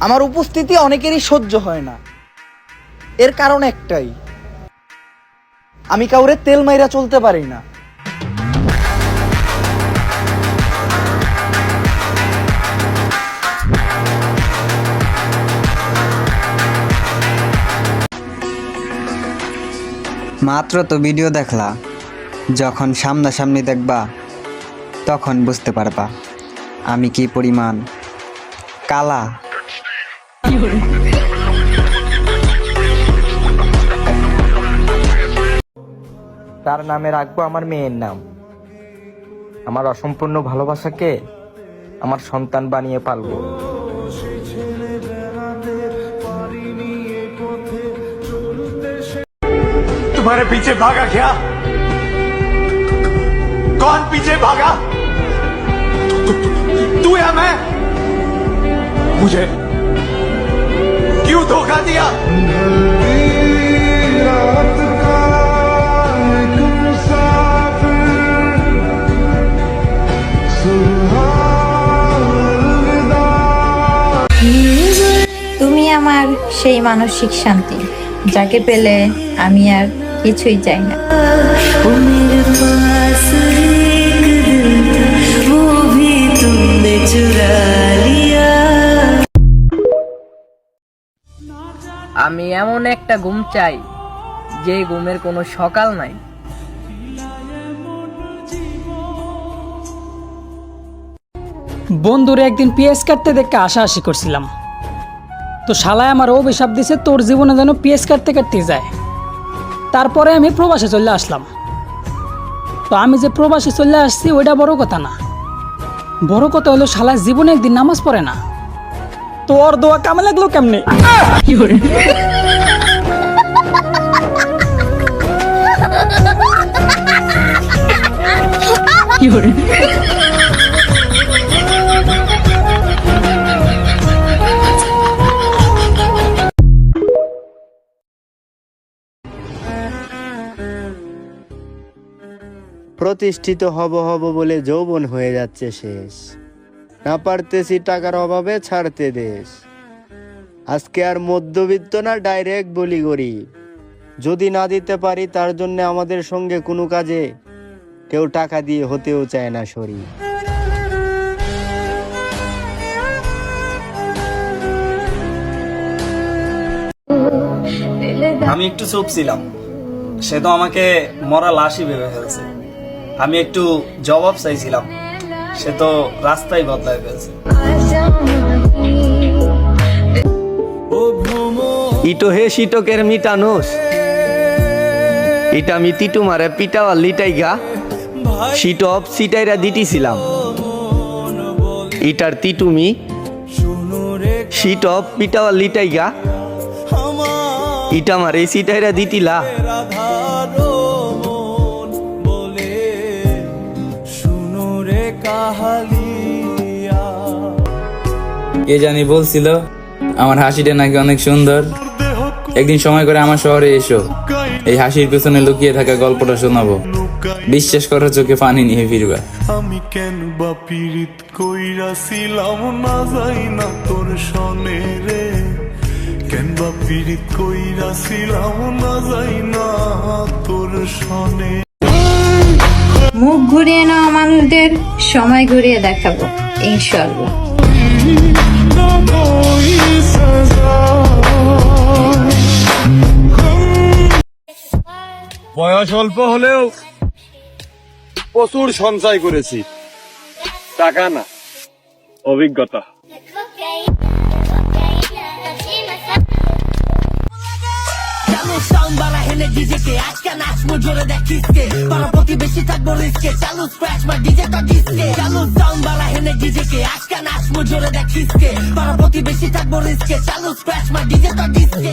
আমার উপস্থিতি অনেকেরই সহ্য হয় না। এর কারণ একটাই, আমি কাউরে তেল মাইরা চলতে পারি না। মাত্র তো ভিডিও দেখলা, যখন সামনাসামনি দেখবা তখন বুঝতে পারবা আমি কি পরিমাণ কালা। তার নামে রাখবো আমার মেয়ের নাম। আমার অসম্পূর্ণ ভালোবাসাকে আমার সন্তান বানিয়ে পালবো। तुम्हारे पीछे भागा क्या? कौन पीछे भागा? तू या मैं? मुझे क्यों धोखा दिया? তুমি আমার সেই মানসিক শান্তি, যাকে পেলে আমি আর কিছুই চাই না। আমি এমন একটা ঘুম চাই যে ঘুমের কোনো সকাল নাই। বন্ধুরে একদিন পিএস কাটতে দেখে আশাআশি করছিলাম, তো শালায় আমার অভিশাপ দিছে তোর জীবনে যেন পিএস কাটতে কাটতে যায়। তারপরে আমি প্রবাসে চলে আসলাম। তো আমি যে প্রবাসে চলে আসছি ওইটা বড় কথা না, বড় কথা হলো শালায় জীবনে একদিন নামাজ পড়ে না। তোর দোয়া কামে লাগলো কেমনে? প্রতিষ্ঠিত হব হব বলে যৌবন হয়ে যাচ্ছে শেষ, না পারতেছি টাকার অভাবে ছাড়তে দেশ। আজকে আর মধ্যবিত্ত না, ডাইরেক্ট বলি গরিব। যদি না দিতে পারি তার জন্য আমাদের সঙ্গে কোনো কাজে কেউ টাকা দিয়ে হতেও চায় না শরীর। আমি একটু চুপ ছিলাম, সে তো আমাকে মরা লাশই ভেবে ফেলছে। আমি একটু জবাব চাইছিলাম, সে তো রাস্তায় বদলায় ফেলছে। ইটো হে শিটকের মিটানোস, এটা আমি তিটু মারে পিটাওয়ার লিটাই গা শিটপ সিটাইরা দিটিছিলাম। ইটার তিটুমি শিটপ পিটাওয়ার লিটাই গা ইটা মারে সিটাইরা দিতিলা। কে জানি বলছিল আমার হাসিটা নাকি অনেক সুন্দর। একদিন সময় করে আমার শহরে এসো, এই হাসির পেছনে লুকিয়ে থাকা গল্পটা শোনাবো। বিশ্বাস করো, চোখে পানি নিয়ে ফিরবা। আমি কেন বা পীড়িত কইরাছিলাম না যাই না তোর সনে রে, কেন বা পীড়িত কইরাছিলাম না যাই না তোর সনে। মুখ ঘুরিয়ে নেওয়া মানুষদের সময় ঘুরিয়ে দেখাবো ইনশাআল্লাহ। বয়স অল্প হলেও প্রচুর সঞ্চয় করেছি, টাকা না অভিজ্ঞতা। প্রতিবেশী থাকবো রিস্কে, চালু স্ক্র্যাচ মা ডিজে কা ডিস্কে, চালু সাউন্ড বালা হেনে ডিজে কে আজকে নাচবো জোরে দেখিসকে, প্রতিবেশী থাকবো রিস্কে, চালু স্ক্র্যাচ মা ডিজে কা ডিস্কে।